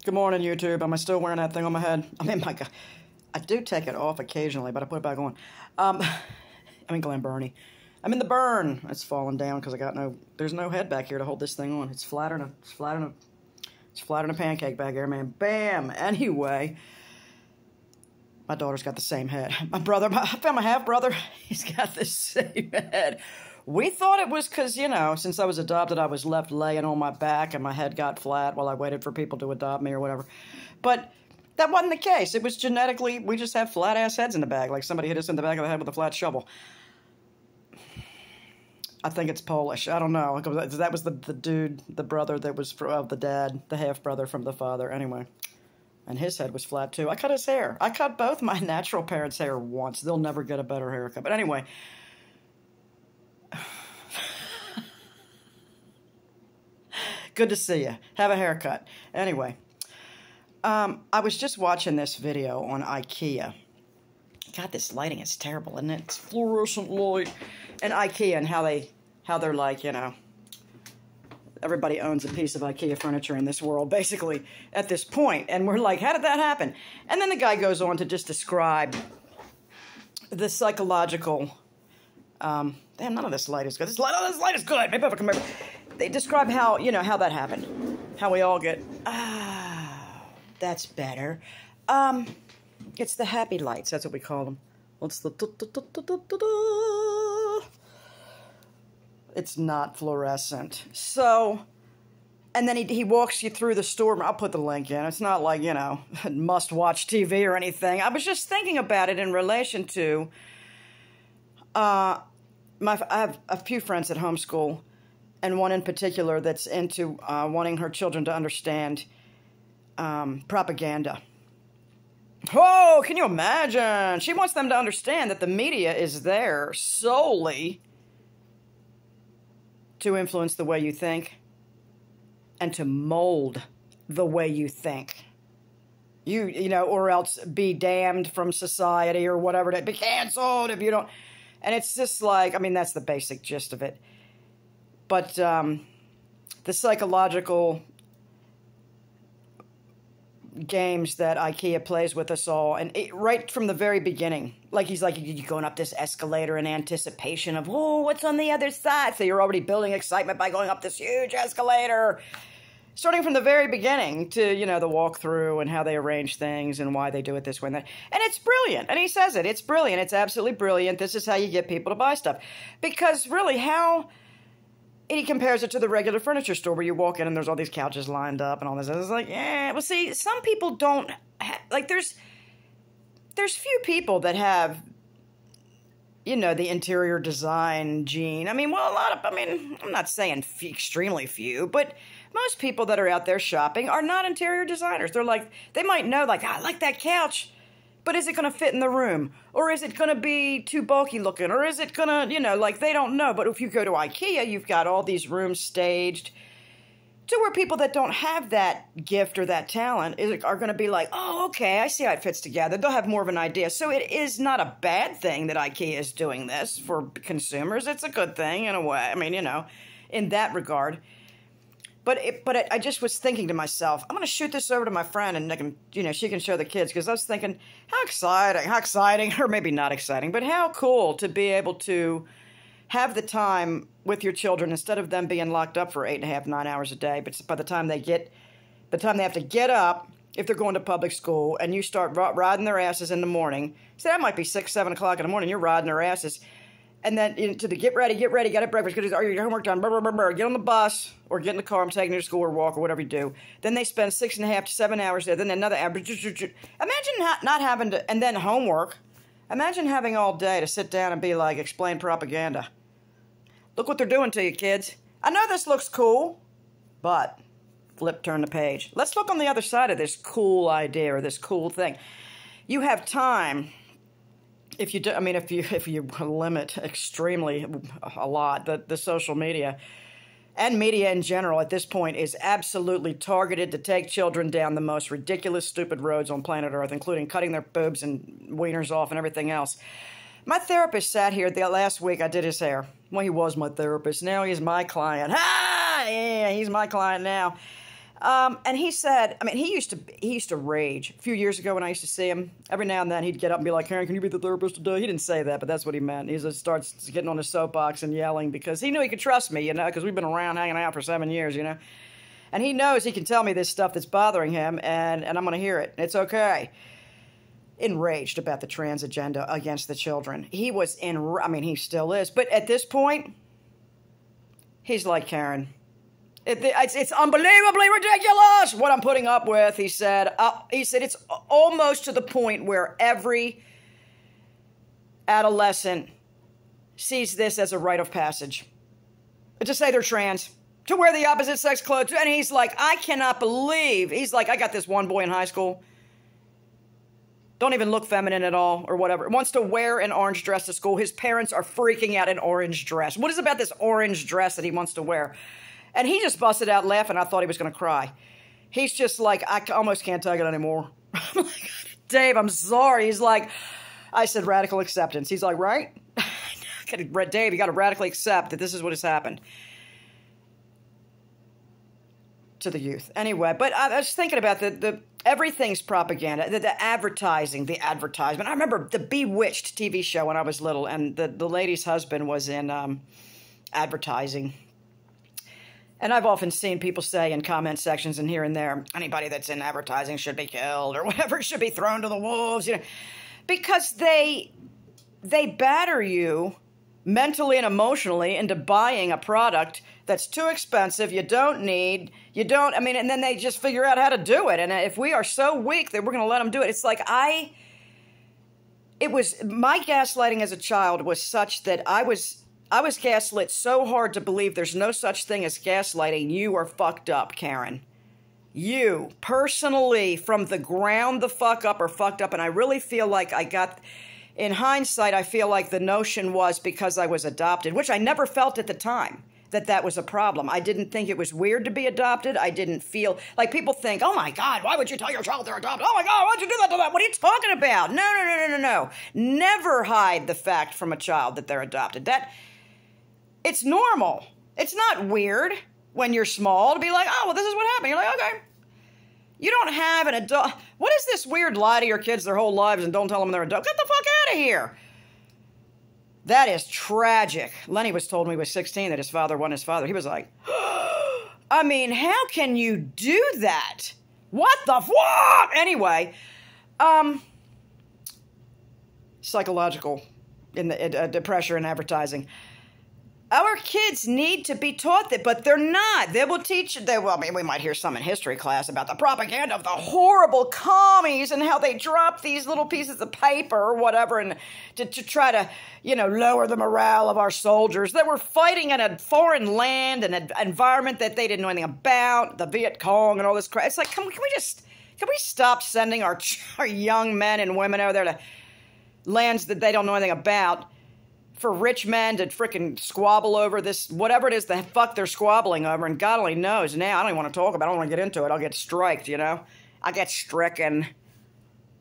Good morning, YouTube. Am I still wearing that thing on my head? I mean, my God, I do take it off occasionally, but I put it back on. I'm in Glen Burnie. I'm in the burn. It's falling down because there's no head back here to hold this thing on. It's flatter than a pancake back here, man. Bam. Anyway, my daughter's got the same head. I found my half-brother. He's got the same head. We thought it was because, since I was adopted, I was left laying on my back and my head got flat while I waited for people to adopt me or whatever. But that wasn't the case. It was genetically, we just have flat-ass heads in the back, like somebody hit us in the back of the head with a flat shovel. I think it's Polish. I don't know. That was the dude, the brother that was of the dad, the half-brother from the father. Anyway. And his head was flat, too. I cut his hair. I cut both my natural parents' hair once. They'll never get a better haircut. But anyway. Good to see you. Have a haircut. Anyway. I was just watching this video on IKEA. God, this lighting is terrible, isn't it? It's fluorescent light. And IKEA and how they're like, everybody owns a piece of IKEA furniture in this world, basically, at this point. And we're like, how did that happen? And then the guy goes on to just describe the psychological... damn, none of this light is good. This light is good. Maybe if I can remember. They describe how, how that happened. How we all get, that's better. It's the happy lights. That's what we call them. What's the... It's not fluorescent. So, and then he walks you through the store. I'll put the link in. It's not like, must-watch TV or anything. I was just thinking about it in relation to, I have a few friends at homeschool, and one in particular that's into wanting her children to understand propaganda. Oh, can you imagine? She wants them to understand that the media is there solely to influence the way you think and to mold the way you think. Or else be damned from society or whatever, to be canceled if you don't. And it's just like, that's the basic gist of it. But the psychological games that IKEA plays with us all, and right from the very beginning, like he's like, you're going up this escalator in anticipation of, what's on the other side? So you're already building excitement by going up this huge escalator, starting from the very beginning to, the walkthrough and how they arrange things and why they do it this way and that. And it's brilliant. And he says it. It's brilliant. It's absolutely brilliant. This is how you get people to buy stuff. Because really, he compares it to the regular furniture store where you walk in and there's all these couches lined up and all this. It's like, well, see, some people don't there's few people that have, the interior design gene. I'm not saying extremely few, but most people that are out there shopping are not interior designers. They're like, they might know, I like that couch, but is it going to fit in the room? Or is it going to be too bulky looking? Or is it going to, they don't know. But if you go to IKEA, you've got all these rooms staged to where people that don't have that gift or that talent are going to be like, oh, okay, I see how it fits together. They'll have more of an idea. So it is not a bad thing that IKEA is doing this for consumers. It's a good thing in a way. In that regard. But I just was thinking to myself, I'm going to shoot this over to my friend and she can show the kids. Because I was thinking, how exciting, or maybe not exciting, but how cool to be able to have the time with your children instead of them being locked up for 8.5, 9 hours a day. But by the time they have to get up, if they're going to public school, and you start riding their asses in the morning, so that might be 6, 7 o'clock in the morning, you're riding their asses. And then to the get ready, get at breakfast, get your homework done, get on the bus, or get in the car, I'm taking you to school or walk or whatever you do. Then they spend 6.5 to 7 hours there, then another hour. Imagine not having to, and then homework. Imagine having all day to sit down and be like, explain propaganda. Look what they're doing to you, kids. I know this looks cool, but turn the page. Let's look on the other side of this cool idea or this cool thing. You have time. If you do, if you limit extremely a lot, the social media and media in general at this point is absolutely targeted to take children down the most ridiculous, stupid roads on planet Earth, including cutting their boobs and wieners off and everything else. My therapist sat here the last week. I did his hair. Well, he was my therapist. Now he's my client. Yeah, he's my client now. And he said, I mean, he used to rage. A few years ago when I used to see him, every now and then he'd get up and be like, Karen, can you be the therapist today? He didn't say that, but that's what he meant. He just starts getting on his soapbox and yelling because he knew he could trust me, because we've been around hanging out for 7 years, And he knows he can tell me this stuff that's bothering him, and I'm going to hear it. It's okay. Enraged about the trans agenda against the children. He was he still is. But at this point, he's like, Karen, it's unbelievably ridiculous what I'm putting up with, he said. It's almost to the point where every adolescent sees this as a rite of passage. To say they're trans, to wear the opposite sex clothes. And he's like, I cannot believe. He's like, I got this one boy in high school. Don't even look feminine at all or whatever. Wants to wear an orange dress to school. His parents are freaking out, an orange dress. What is it about this orange dress that he wants to wear? And he just busted out laughing. I thought he was going to cry. He's just like, I almost can't take it anymore. I'm like, Dave, I'm sorry. He's like, I said radical acceptance. He's like, right? Dave, you got to radically accept that this is what has happened to the youth. Anyway, but I was thinking about the everything's propaganda, the advertising, the advertisement. I remember the Bewitched TV show when I was little, and the lady's husband was in advertising. And I've often seen people say in comment sections and here and there, anybody that's in advertising should be killed or whatever, should be thrown to the wolves, because they batter you mentally and emotionally into buying a product that's too expensive, you don't need, and then they just figure out how to do it. And if we are so weak that we're going to let them do it, it's like my gaslighting as a child was such that I was gaslit so hard to believe there's no such thing as gaslighting. You are fucked up, Karen. You, personally, from the ground the fuck up, are fucked up. And I really feel like in hindsight, I feel like the notion was because I was adopted, which I never felt at the time that was a problem. I didn't think it was weird to be adopted. I didn't feel like people think, oh my God, why would you tell your child they're adopted? Oh my God, why'd you do that to them? What are you talking about? No. Never hide the fact from a child that they're adopted. It's normal. It's not weird when you're small to be like, oh, well, this is what happened. You're like, okay. You don't have an adult. What is this weird lie to your kids their whole lives and don't tell them they're adult? Get the fuck out of here. That is tragic. Lenny was told when he was 16 that his father wasn't his father. He was like, I mean, how can you do that? What the fuck? Anyway, psychological in the pressure in advertising. Our kids need to be taught that, but they're not. They will teach, we might hear some in history class about the propaganda of the horrible commies and how they drop these little pieces of paper or whatever and to try to, lower the morale of our soldiers that were fighting in a foreign land and an environment that they didn't know anything about, the Viet Cong and all this crap. It's like, can we stop sending our young men and women over there to lands that they don't know anything about? For rich men to frickin' squabble over this, whatever it is the fuck they're squabbling over, and God only knows now. I don't even want to talk about it. I don't want to get into it. I'll get striked, I get stricken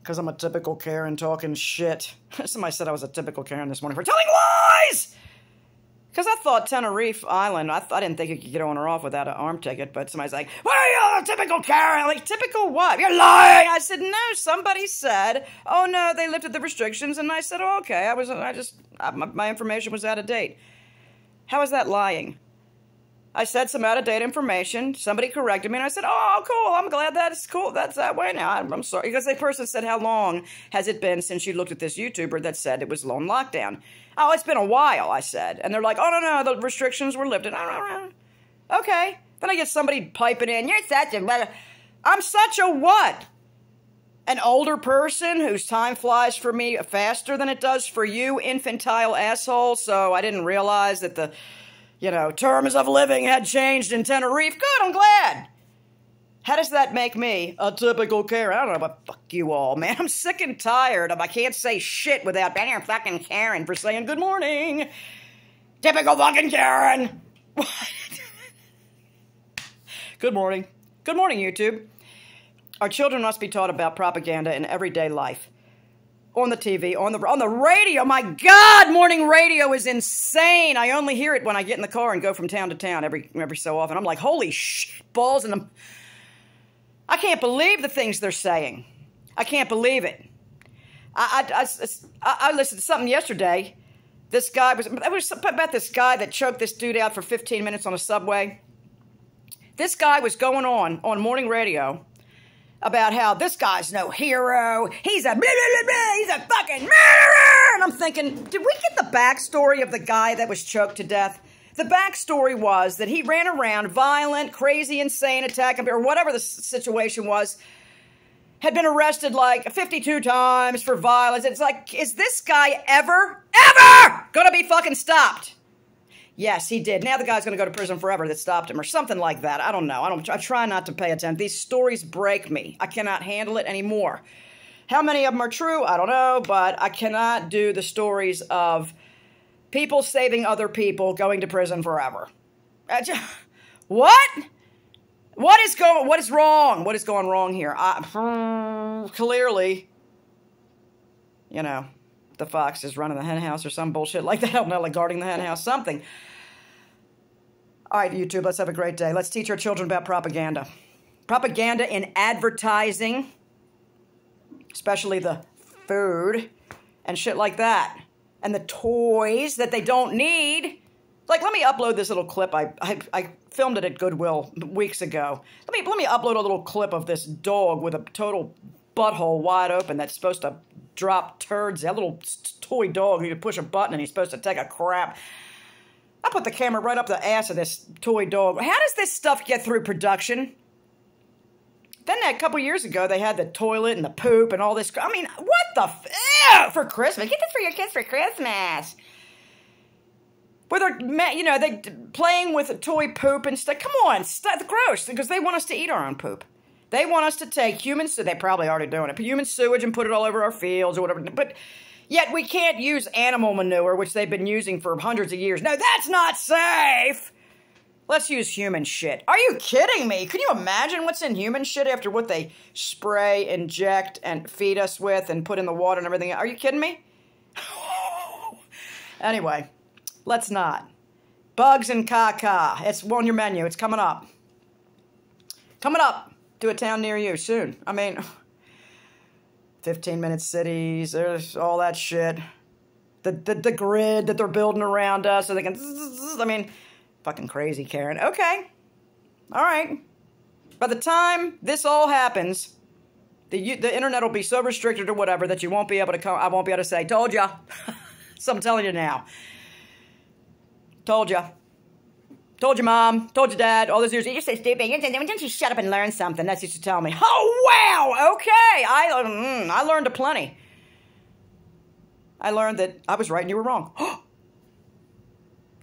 because I'm a typical Karen talking shit. Somebody said I was a typical Karen this morning for telling lies! Because I thought Tenerife Island, I didn't think you could get on or off without an arm ticket, but somebody's like, well, you're a typical Karen. I'm like, typical what? You're lying! I said, no, somebody said, oh no, they lifted the restrictions, and I said, oh, okay, my information was out of date. How is that lying? I said some out-of-date information, somebody corrected me, and I said, oh, cool, I'm glad that's cool, that's that way now. I'm sorry, because the person said, how long has it been since you looked at this YouTuber that said it was loan lockdown? Oh, it's been a while, I said. And they're like, oh, no, the restrictions were lifted. Okay. Then I get somebody piping in, you're such a... I'm such a what? An older person whose time flies for me faster than it does for you, infantile asshole, so I didn't realize that the, terms of living had changed in Tenerife. Good, I'm glad. How does that make me a typical Karen? I don't know, but fuck you all, man. I'm sick and tired of I can't say shit without being a fucking Karen for saying good morning. Typical fucking Karen. Good morning. Good morning, YouTube. Our children must be taught about propaganda in everyday life. On the TV, on the radio. My God, morning radio is insane. I only hear it when I get in the car and go from town to town every so often. I'm like, holy shit, balls in the... I can't believe the things they're saying. I can't believe it. I listened to something yesterday. It was about this guy that choked this dude out for 15 minutes on a subway. This guy was going on morning radio about how this guy's no hero. He's a blah, blah, blah, blah, he's a fucking murderer. And I'm thinking, did we get the backstory of the guy that was choked to death? The backstory was that he ran around violent, crazy, insane, attacking, or whatever the situation was, had been arrested like 52 times for violence. It's like, is this guy ever gonna be fucking stopped? Yes, he did. Now the guy's gonna go to prison forever that stopped him or something like that. I don't know. I try not to pay attention. These stories break me. I cannot handle it anymore. How many of them are true? I don't know, but I cannot do the stories of people saving other people going to prison forever. What? What is wrong? What is going wrong here? Clearly, you know, the fox is running the hen house or some bullshit like that. I don't know, like guarding the hen house, something. All right, YouTube, let's have a great day. Let's teach our children about propaganda. Propaganda in advertising, especially the food and shit like that. And the toys that they don't need. Like, let me upload this little clip. I filmed it at Goodwill weeks ago. Let me upload a little clip of this dog with a total butthole wide open that's supposed to drop turds. That little toy dog, you can push a button and he's supposed to take a crap. I put the camera right up the ass of this toy dog. How does this stuff get through production? Then a couple years ago, they had the toilet and the poop and all this. I mean, what the for Christmas? Get this for your kids for Christmas. Where they're, you know, they playing with toy poop and stuff. Come on, gross, because they want us to eat our own poop. They want us to take human, they're probably already doing it, but human sewage and put it all over our fields or whatever. But yet we can't use animal manure, which they've been using for hundreds of years. No, that's not safe. Let's use human shit. Are you kidding me? Can you imagine what's in human shit after what they spray, inject, and feed us with and put in the water and everything? Are you kidding me? Anyway, let's not. Bugs and caca. It's on your menu. It's coming up. Coming up to a town near you soon. I mean, 15-minute cities, there's all that shit. The grid that they're building around us so they can... I mean... Fucking crazy, Karen. Okay. All right. By the time this all happens, the internet will be so restricted or whatever that you won't be able to come. I won't be able to say, told ya. So I'm telling you now. Told ya. Told you, Mom. Told you, Dad. All those years. You're so stupid. Don't you shut up and learn something? That's what you tell me. Oh, wow. Okay. I learned a plenty. I learned that I was right and you were wrong.